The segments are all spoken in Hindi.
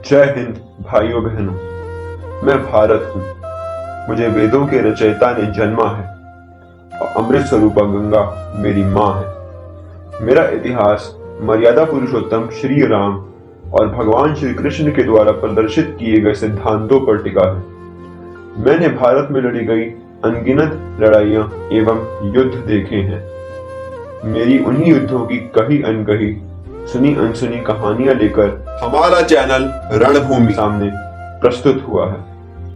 जय हिंद भाइयों बहनों। मैं भारत हूँ। मुझे वेदों के रचयिता ने जन्मा है और अमृत स्वरूपा गंगा मेरी माँ है। मेरा इतिहास मर्यादा पुरुषोत्तम श्री राम और भगवान श्री कृष्ण के द्वारा प्रदर्शित किए गए सिद्धांतों पर टिका है। मैंने भारत में लड़ी गई अनगिनत लड़ाइयाँ एवं युद्ध देखे हैं। मेरी उन्हीं युद्धों की कही अनकही सुनी अनसुनी कहानियां लेकर हमारा चैनल रणभूमि सामने प्रस्तुत हुआ है।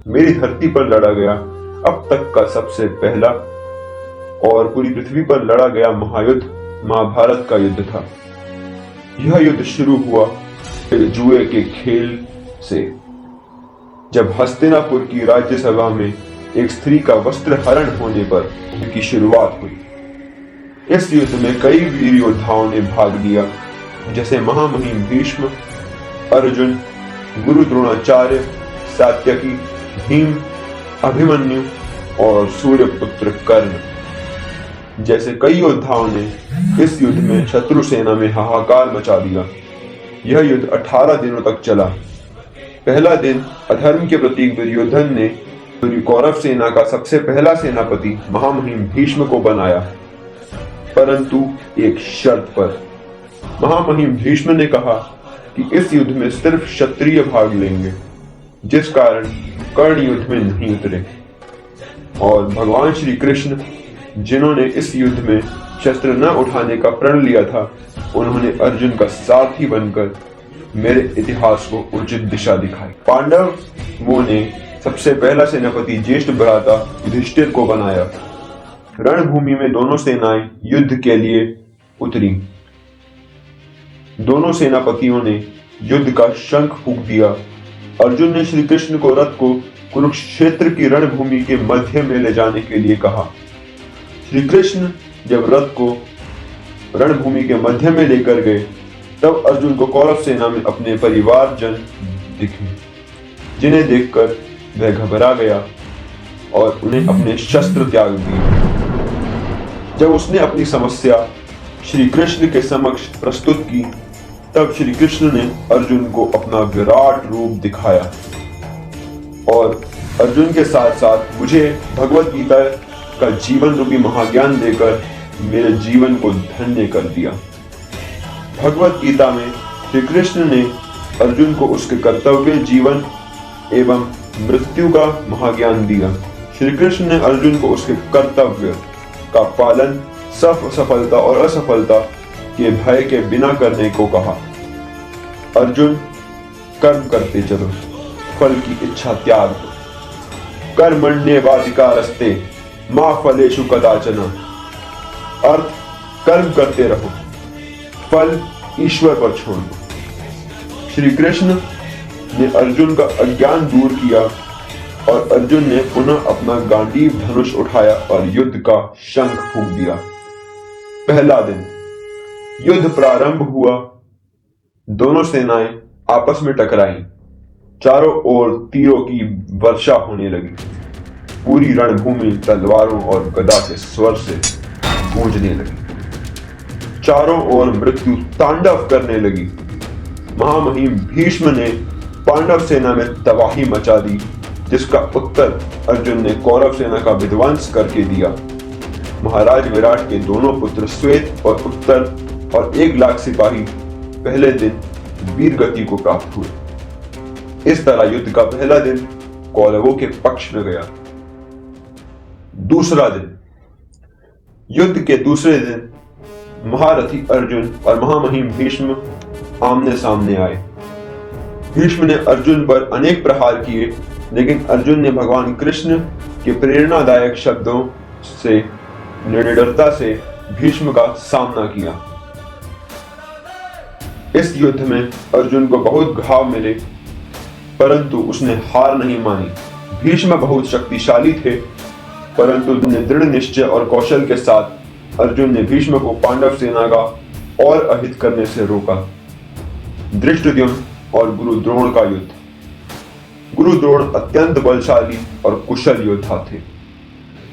मेरी धरती पर लड़ा गया अब तक का सबसे पहला और पूरी पृथ्वी पर लड़ा गया महायुद्ध महाभारत का युद्ध था। यह युद्ध शुरू हुआ जुए के खेल से, जब हस्तिनापुर की राज्यसभा में एक स्त्री का वस्त्र हरण होने पर उनकी शुरुआत हुई। इस युद्ध में कई वीर योद्धाओं ने भाग लिया, जैसे महामहिम भीष्म, अर्जुन, गुरु द्रोणाचार्य, सात्यकी, भीम, अभिमन्यु और सूर्यपुत्र कर्ण जैसे कई योद्धाओं ने इस युद्ध में शत्रु सेना में हाहाकार मचा दिया। यह युद्ध 18 दिनों तक चला। पहला दिन अधर्म के प्रतीक दुर्योधन ने पूरी कौरव सेना का सबसे पहला सेनापति महामहिम भीष्म को बनाया, परंतु एक शर्त पर। महामहिम भीष्म ने कहा कि इस युद्ध में सिर्फ क्षत्रिय भाग लेंगे, जिस कारण कर्ण युद्ध में नहीं उतरे। और भगवान श्री कृष्ण, जिन्होंने इस युद्ध में शस्त्र न उठाने का प्रण लिया था, उन्होंने अर्जुन का साथी बनकर मेरे इतिहास को उचित दिशा दिखाई। पांडवों ने सबसे पहला सेनापति ज्येष्ठ भ्राता युधिष्ठिर को बनाया। रणभूमि में दोनों सेनाएं युद्ध के लिए उतरी। दोनों सेनापतियों ने युद्ध का शंख फूंक दिया। अर्जुन ने श्री कृष्ण को रथ को कुरुक्षेत्र की रणभूमि के मध्य में ले जाने के लिए कहा। श्री कृष्ण जब रथ को रणभूमि के मध्य में लेकर गए, तब अर्जुन को कौरव सेना में अपने परिवारजन दिखे, जिन्हें देखकर वह घबरा गया और उन्हें अपने शस्त्र त्याग दिए। जब उसने अपनी समस्या श्री कृष्ण के समक्ष प्रस्तुत की, तब श्री कृष्ण ने अर्जुन को अपना विराट रूप दिखाया और अर्जुन के साथ साथ मुझे भगवत गीता का जीवन रूपी महाज्ञान देकर मेरे जीवन को धन्य कर दिया। भगवत गीता में श्री कृष्ण ने अर्जुन को उसके कर्तव्य, जीवन एवं मृत्यु का महाज्ञान दिया। श्री कृष्ण ने अर्जुन को उसके कर्तव्य का पालन सफलता और असफलता के भय के बिना करने को कहा। अर्जुन, कर्म करते चलो, फल की इच्छा त्याग दो। कर्मण्येवाधिकारस्ते मा फलेषु कदाचन। अर्थ, कर्म करते रहो, फल ईश्वर पर छोड़ दो। श्री कृष्ण ने अर्जुन का अज्ञान दूर किया और अर्जुन ने पुनः अपना गांडीव धनुष उठाया और युद्ध का शंख फूंक दिया। पहला दिन युद्ध प्रारंभ हुआ। दोनों सेनाएं आपस में टकराईं। चारों ओर तीरों की वर्षा होने लगी। पूरी रणभूमि तलवारों और गदा के स्वर से गूंजने लगी। चारों ओर मृत्यु तांडव करने लगी। महामहिम भीष्म ने पांडव सेना में तबाही मचा दी, जिसका उत्तर अर्जुन ने कौरव सेना का विध्वंस करके दिया। महाराज विराट के दोनों पुत्र श्वेत और उत्तर और 1 लाख सिपाही पहले दिन वीर गति को प्राप्त हुए। इस तरह युद्ध का पहला दिन कौरवों के पक्ष में गया। दूसरा दिन युद्ध के दूसरे दिन महारथी अर्जुन और महामहिम भीष्म आमने सामने आए। भीष्म ने अर्जुन पर अनेक प्रहार किए, लेकिन अर्जुन ने भगवान कृष्ण के प्रेरणादायक शब्दों से निडरता से भीष्म का सामना किया। इस युद्ध में अर्जुन को बहुत घाव मिले, परंतु उसने हार नहीं मानी। भीष्म बहुत शक्तिशाली थे, परंतु दृढ़ निश्चय और कौशल के साथ अर्जुन ने भीष्म को पांडव सेना का और अहित करने से रोका। धृष्टद्युम्न और गुरु द्रोण का युद्ध। गुरु द्रोण अत्यंत बलशाली और कुशल योद्धा थे।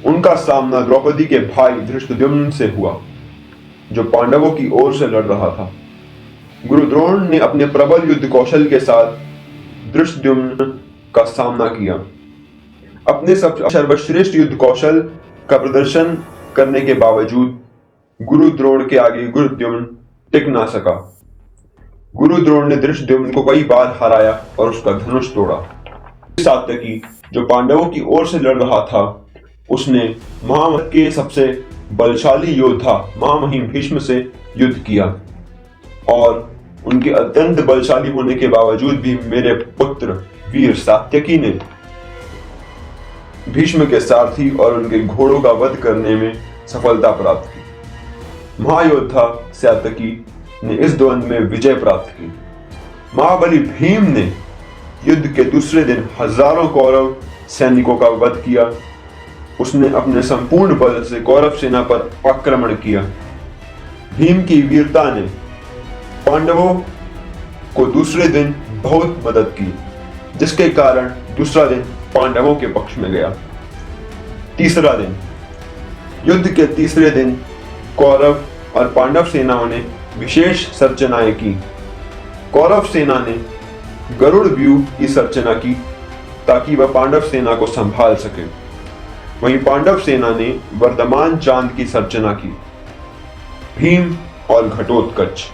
उनका सामना द्रौपदी के भाई धृष्टद्युम्न से हुआ, जो पांडवों की ओर से लड़ रहा था। गुरु द्रोण ने अपने प्रबल युद्ध कौशल के साथ धृष्टद्युम्न का सामना किया। अपने सर्वश्रेष्ठ युद्ध कौशल का प्रदर्शन करने के बावजूद गुरु द्रोण के आगे गुरुद्युम्न टिक ना सका। गुरु द्रोण ने धृष्टद्युम्न को कई बार हराया और उसका धनुष तोड़ा। सात्यकी जो पांडवों की ओर से लड़ रहा था, उसने महाभारत के सबसे बलशाली योद्धा महामहिम भीष्म से युद्ध किया और उनके अत्यंत बलशाली होने के बावजूद भी मेरे पुत्र वीर सात्यकी ने भीष्म के सारथी और उनके घोड़ों का वध करने में सफलता प्राप्त की। महायोद्धा सात्यकी ने इस द्वंद्व में विजय प्राप्त की। महाबली भीम ने युद्ध के दूसरे दिन हजारों कौरव सैनिकों का वध किया। उसने अपने संपूर्ण बल से कौरव सेना पर आक्रमण किया। भीम की वीरता ने पांडवों को दूसरे दिन बहुत मदद की, जिसके कारण दूसरा दिन पांडवों के पक्ष में गया। तीसरा दिन, युद्ध के तीसरे दिन कौरव और पांडव सेनाओं ने विशेष सर्चनाएं की। कौरव सेना ने गरुड़ व्यूह की सर्चना की ताकि वह पांडव सेना को संभाल सके। वहीं पांडव सेना ने वर्धमान चांद की सर्चना की। भीम और घटोत्कच।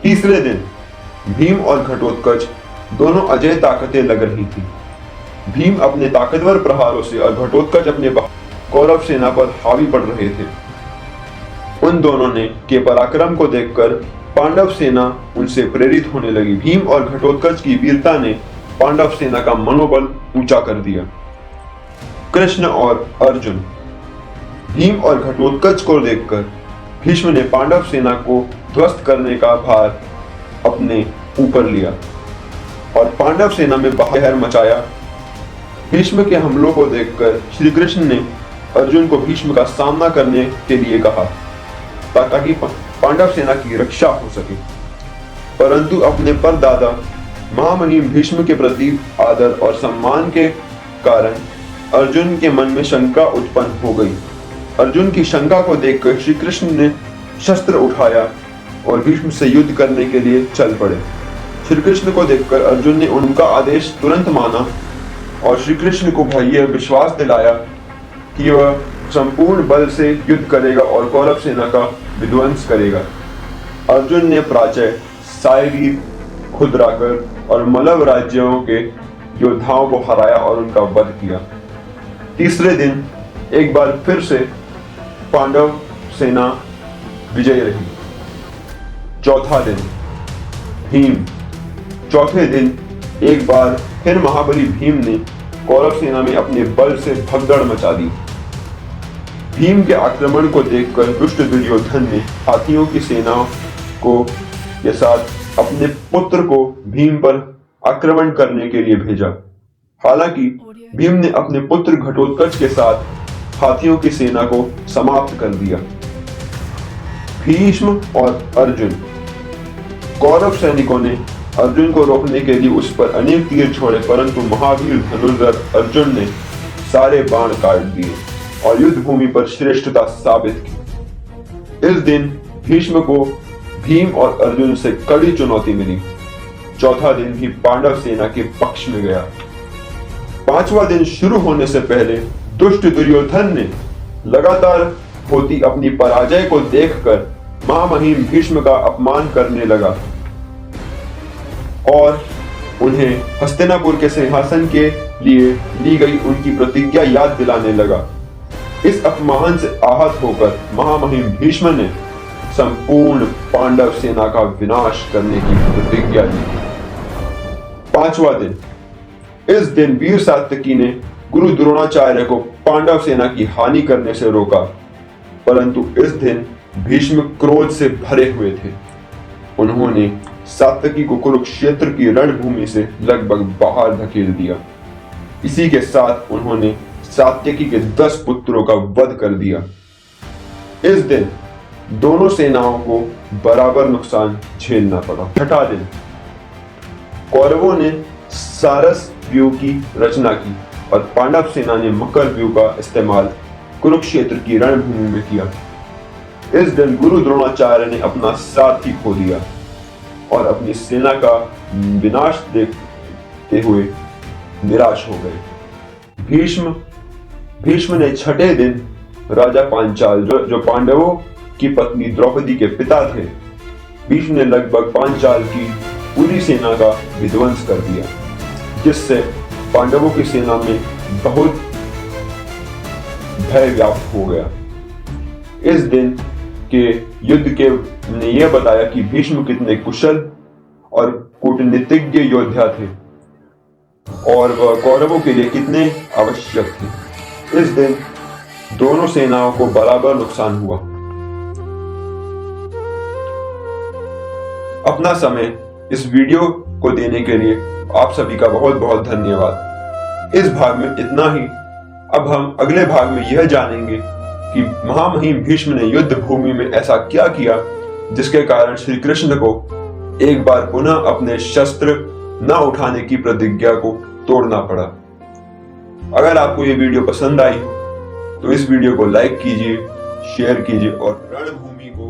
तीसरे दिन भीम और घटोत्कच दोनों अजय ताकतें लग रही थी। भीम अपने ताकतवर प्रहारों से और घटोत्कच अपने कौरव सेना पर हावी पड़ रहे थे। उन दोनों ने के पराक्रम को देखकर पांडव सेना उनसे प्रेरित होने लगी। भीम और घटोत्कच की वीरता ने पांडव सेना का मनोबल ऊंचा कर दिया। कृष्ण और अर्जुन। भीम और घटोत्कच को देखकर भीष्म ने पांडव सेना को ध्वस्त करने का भार अपने ऊपर लिया और पांडव सेना में बवाल मचाया। भीष्म के हमलों को देखकर श्री कृष्ण ने अर्जुन को भीष्म का सामना करने के लिए कहा ताकि पांडव सेना की रक्षा हो सके। परंतु अपने परदादा महामहिम भीष्म के प्रति आदर और सम्मान के कारण अर्जुन के मन में शंका उत्पन्न हो गई। अर्जुन की शंका को देखकर श्री कृष्ण ने शस्त्र उठाया और भीष्म से युद्ध करने के लिए चल पड़े। श्री कृष्ण को देखकर अर्जुन ने उनका आदेश तुरंत माना और श्री कृष्ण को यह विश्वास दिलाया कि वह संपूर्ण बल से युद्ध करेगा और कौरव सेना का विध्वंस करेगा। अर्जुन ने प्राचय, सायवीर, खुद्राकर और मलव राज्यों के योद्धाओं को हराया और उनका वध किया। तीसरे दिन एक बार फिर से पांडव सेना विजयी रही। चौथा दिन भीम। चौथे दिन एक बार फिर महाबली भीम ने कौरव सेना में अपने बल से भगदड़ मचा दी। भीम के आक्रमण को देखकर दुष्ट दुर्योधन ने हाथियों की सेना को के साथ अपने पुत्र को भीम पर आक्रमण करने के लिए भेजा। हालांकि भीम ने अपने पुत्र घटोत्कच के साथ हाथियों की सेना को समाप्त कर दिया। भीष्म और अर्जुन। कौरव सैनिकों ने अर्जुन को रोकने के लिए उस पर अनेक तीर छोड़े, परंतु महावीर धनुर्धर अर्जुन ने सारे बाण काट दिए और युद्ध भूमि पर श्रेष्ठता साबित की। इस दिन भीष्म को भीम और अर्जुन से कड़ी चुनौती मिली। चौथा दिन भी पांडव सेना के पक्ष में गया। पांचवा दिन शुरू होने से पहले दुष्ट दुर्योधन ने लगातार होती अपनी पराजय को देखकर महामहिम भीष्म का अपमान करने लगा और उन्हें हस्तिनापुर के सिंहासन के लिए ली गई उनकी प्रतिज्ञा याद दिलाने लगा। इस अपमान से आहत होकर महामहिम भीष्म ने संपूर्ण पांडव सेना का विनाश करने की प्रतिज्ञा ली। पांचवा दिन। इस दिन वीर सात्यकी ने गुरु द्रोणाचार्य को पांडव सेना की हानि करने से रोका, परंतु इस दिन भीष्म क्रोध से भरे हुए थे। उन्होंने सात्यकी को कुरुक्षेत्र की रणभूमि से लगभग बाहर धकेल दिया। इसी के साथ उन्होंने सात्यकी के 10 पुत्रों का वध कर दिया। इस दिन दोनों सेनाओं को बराबर नुकसान झेलना पड़ा। छठा दिन। कौरवों ने सारस व्यूह की रचना की और पांडव सेना ने मकर व्यूह का इस्तेमाल कुरुक्षेत्र की रणभूमि में किया। इस दिन गुरु द्रोणाचार्य ने अपना सारथी खो दिया और अपनी सेना का विनाश देखते हुए निराश हो गए। भीष्म ने छठे दिन राजा पांचाल जो पांडवों की पत्नी द्रौपदी के पिता थे, भीष्म ने लगभग पांचाल की पूरी सेना का विध्वंस कर दिया, जिससे पांडवों की सेना में बहुत भय व्याप्त हो गया। इस दिन के युद्ध के ने यह बताया कि भीष्म कितने कुशल और कूटनीतिज्ञ योद्धा थे और वह कौरवों के लिए कितने आवश्यक थे। इस दिन दोनों सेनाओं को बराबर नुकसान हुआ। अपना समय इस वीडियो को देने के लिए आप सभी का बहुत बहुत धन्यवाद। इस भाग में इतना ही। अब हम अगले भाग में यह जानेंगे कि महामहिम भीष्म ने युद्ध भूमि में ऐसा क्या किया जिसके कारण श्री कृष्ण को एक बार पुनः अपने शस्त्र न उठाने की प्रतिज्ञा को तोड़ना पड़ा। अगर आपको यह वीडियो पसंद आई हो तो इस वीडियो को लाइक कीजिए, शेयर कीजिए और रणभूमि को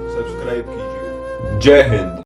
सब्सक्राइब कीजिए। जय हिंद।